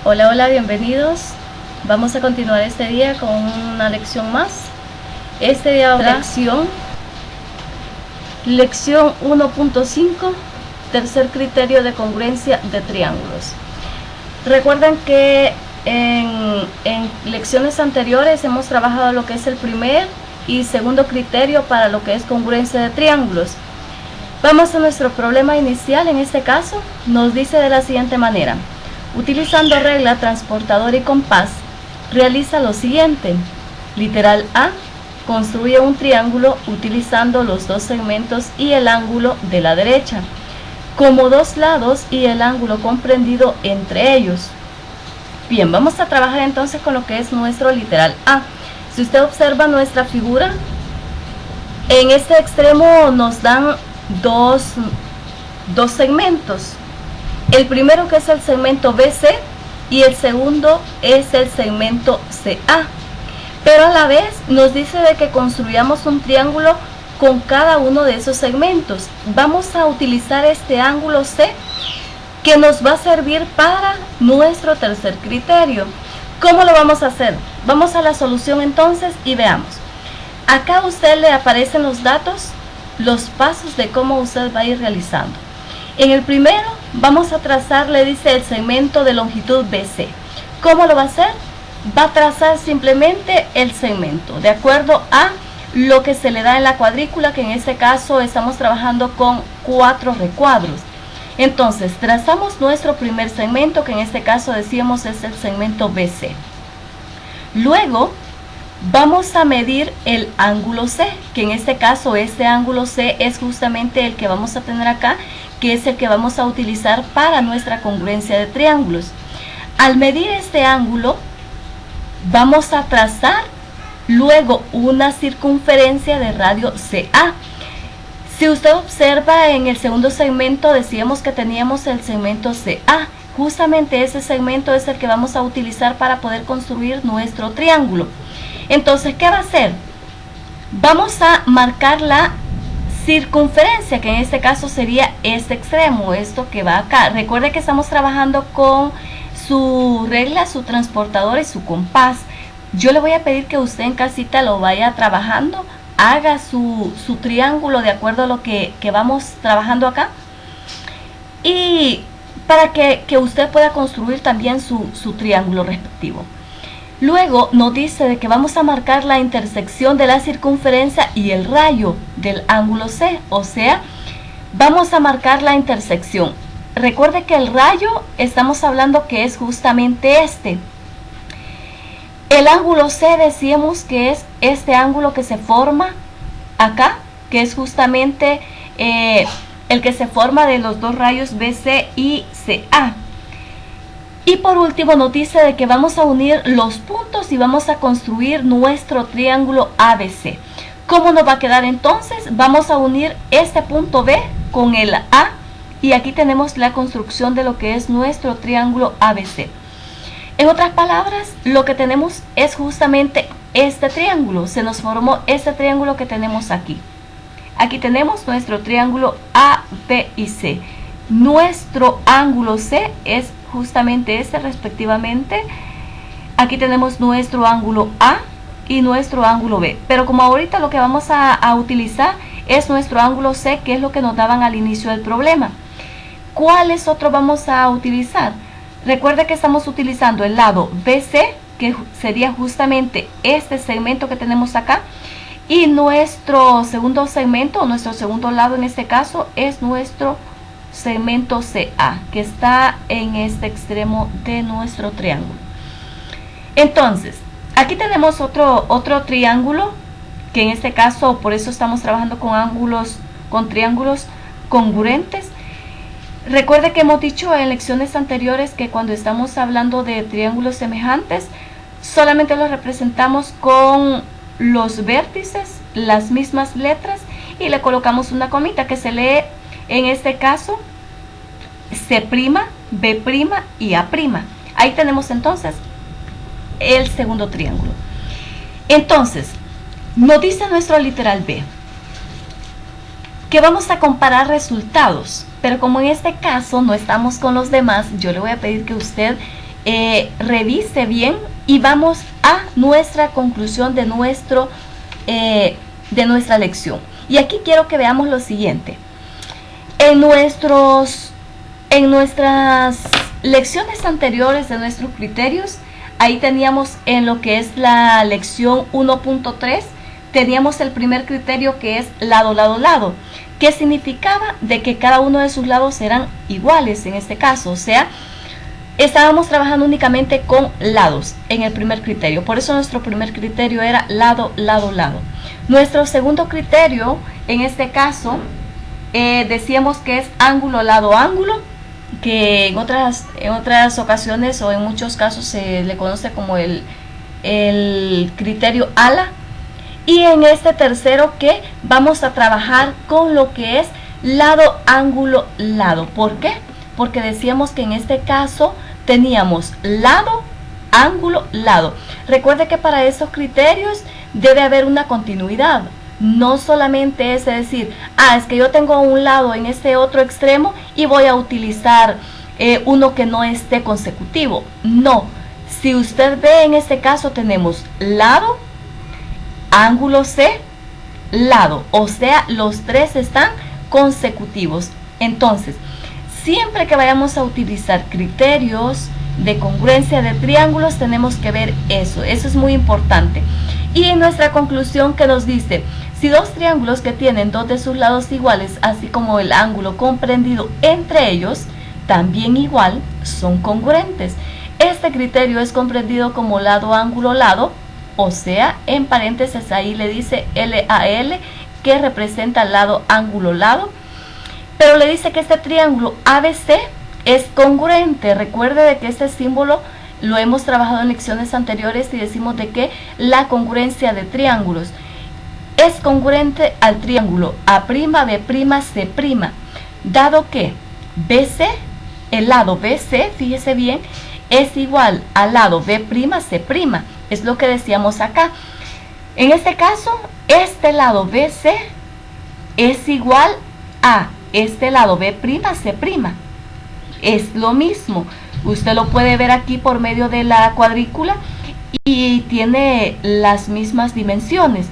Hola, hola, bienvenidos. Vamos a continuar este día con una lección más. Este día habrá lección 1.5, tercer criterio de congruencia de triángulos. Recuerden que en lecciones anteriores hemos trabajado lo que es el primer y segundo criterio para lo que es congruencia de triángulos. Vamos a nuestro problema inicial. En este caso nos dice de la siguiente manera: utilizando regla, transportador y compás, realiza lo siguiente. Literal A: construye un triángulo utilizando los dos segmentos y el ángulo de la derecha como dos lados y el ángulo comprendido entre ellos. Bien, vamos a trabajar entonces con lo que es nuestro literal A. Si usted observa nuestra figura, en este extremo nos dan dos segmentos. El primero, que es el segmento BC, y el segundo es el segmento CA. Pero a la vez nos dice de que construyamos un triángulo con cada uno de esos segmentos. Vamos a utilizar este ángulo C, que nos va a servir para nuestro tercer criterio. ¿Cómo lo vamos a hacer? Vamos a la solución entonces y veamos. Acá a usted le aparecen los datos, los pasos de cómo usted va a ir realizando. En el primero vamos a trazar, le dice, el segmento de longitud BC. ¿Cómo lo va a hacer? Va a trazar simplemente el segmento de acuerdo a lo que se le da en la cuadrícula, que en este caso estamos trabajando con 4 recuadros. Entonces trazamos nuestro primer segmento, que en este caso decíamos es el segmento BC. Luego vamos a medir el ángulo C, que en este caso este ángulo C es justamente el que vamos a tener acá, que es el que vamos a utilizar para nuestra congruencia de triángulos. Al medir este ángulo, vamos a trazar luego una circunferencia de radio CA. Si usted observa, en el segundo segmento decíamos que teníamos el segmento CA. Justamente ese segmento es el que vamos a utilizar para poder construir nuestro triángulo. Entonces, ¿qué va a hacer? Vamos a marcar la circunferencia, que en este caso sería este extremo, esto que va acá. Recuerde que estamos trabajando con su regla, su transportador y su compás. Yo le voy a pedir que usted en casita lo vaya trabajando, haga su triángulo de acuerdo a lo que vamos trabajando acá, y para que usted pueda construir también su triángulo respectivo. Luego nos dice de que vamos a marcar la intersección de la circunferencia y el rayo del ángulo C, o sea, vamos a marcar la intersección. Recuerde que el rayo estamos hablando que es justamente este. El ángulo C decíamos que es este ángulo que se forma acá, que es justamente el que se forma de los dos rayos BC y CA. Y por último nos dice de que vamos a unir los puntos y vamos a construir nuestro triángulo ABC. ¿Cómo nos va a quedar entonces? Vamos a unir este punto B con el A, y aquí tenemos la construcción de lo que es nuestro triángulo ABC. En otras palabras, lo que tenemos es justamente este triángulo. Se nos formó este triángulo que tenemos aquí. Aquí tenemos nuestro triángulo A, B y C. Nuestro ángulo C es justamente este respectivamente. Aquí tenemos nuestro ángulo A y nuestro ángulo B. Pero como ahorita lo que vamos a utilizar es nuestro ángulo C, que es lo que nos daban al inicio del problema. ¿Cuáles otros vamos a utilizar? Recuerde que estamos utilizando el lado BC, que sería justamente este segmento que tenemos acá, y nuestro segundo segmento, o nuestro segundo lado en este caso, es nuestro segmento CA, que está en este extremo de nuestro triángulo. Entonces, aquí tenemos otro triángulo, que en este caso, por eso estamos trabajando con triángulos congruentes. Recuerde que hemos dicho en lecciones anteriores que cuando estamos hablando de triángulos semejantes, solamente los representamos con los vértices, las mismas letras, y le colocamos una comita que se lee, en este caso, C', B' y A'. Ahí tenemos entonces el segundo triángulo. Entonces, nos dice nuestro literal B que vamos a comparar resultados, pero como en este caso no estamos con los demás, yo le voy a pedir que usted revise bien y vamos a nuestra conclusión de nuestra lección. Y aquí quiero que veamos lo siguiente. En nuestras lecciones anteriores de nuestros criterios, ahí teníamos en lo que es la lección 1.3, teníamos el primer criterio que es lado, lado, lado, que significaba de que cada uno de sus lados eran iguales en este caso, o sea, estábamos trabajando únicamente con lados en el primer criterio. Por eso nuestro primer criterio era lado, lado, lado. Nuestro segundo criterio, en este caso, decíamos que es ángulo, lado, ángulo, que en otras ocasiones o en muchos casos se le conoce como el criterio ala. Y en este tercero que vamos a trabajar con lo que es lado, ángulo, lado. ¿Por qué? Porque decíamos que en este caso teníamos lado, ángulo, lado. Recuerde que para esos criterios debe haber una continuidad. No solamente es decir, es que yo tengo un lado en este otro extremo y voy a utilizar uno que no esté consecutivo. No. Si usted ve en este caso tenemos lado, ángulo C, lado, o sea, los tres están consecutivos. Entonces, siempre que vayamos a utilizar criterios de congruencia de triángulos, tenemos que ver eso es muy importante. Y en nuestra conclusión que nos dice, si dos triángulos que tienen dos de sus lados iguales, así como el ángulo comprendido entre ellos, también igual, son congruentes. Este criterio es comprendido como lado, ángulo, lado, o sea, en paréntesis ahí le dice LAL, que representa lado, ángulo, lado, pero le dice que este triángulo ABC es congruente. Recuerde de que este símbolo lo hemos trabajado en lecciones anteriores y decimos de que la congruencia de triángulos es congruente al triángulo A'B', C', dado que BC, el lado BC, fíjese bien, es igual al lado B', C'. Es lo que decíamos acá. En este caso, este lado BC es igual a este lado B', C'. Es lo mismo. Usted lo puede ver aquí por medio de la cuadrícula y tiene las mismas dimensiones.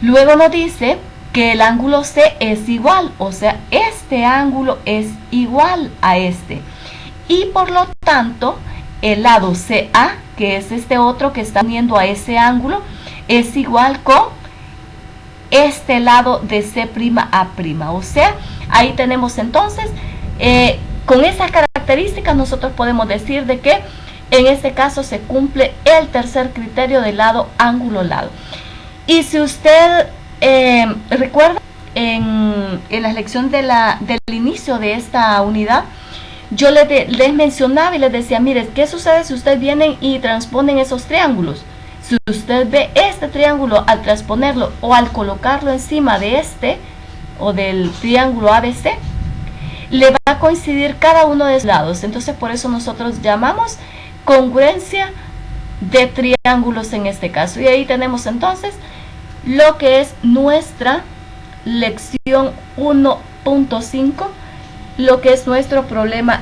Luego nos dice que el ángulo C es igual, o sea, este ángulo es igual a este. Y por lo tanto, el lado CA, que es este otro que está uniendo a ese ángulo, es igual con este lado de C'A'. O sea, ahí tenemos entonces, con esas características nosotros podemos decir de que en este caso se cumple el tercer criterio de lado, ángulo, lado. Y si usted recuerda, en la lección del inicio de esta unidad, yo les mencionaba y les decía, mire, ¿qué sucede si ustedes vienen y transponen esos triángulos? Si usted ve este triángulo al transponerlo o al colocarlo encima de este o del triángulo ABC, le va a coincidir cada uno de los lados. Entonces por eso nosotros llamamos congruencia de triángulos en este caso. Y ahí tenemos entonces lo que es nuestra lección 1.5, lo que es nuestro problema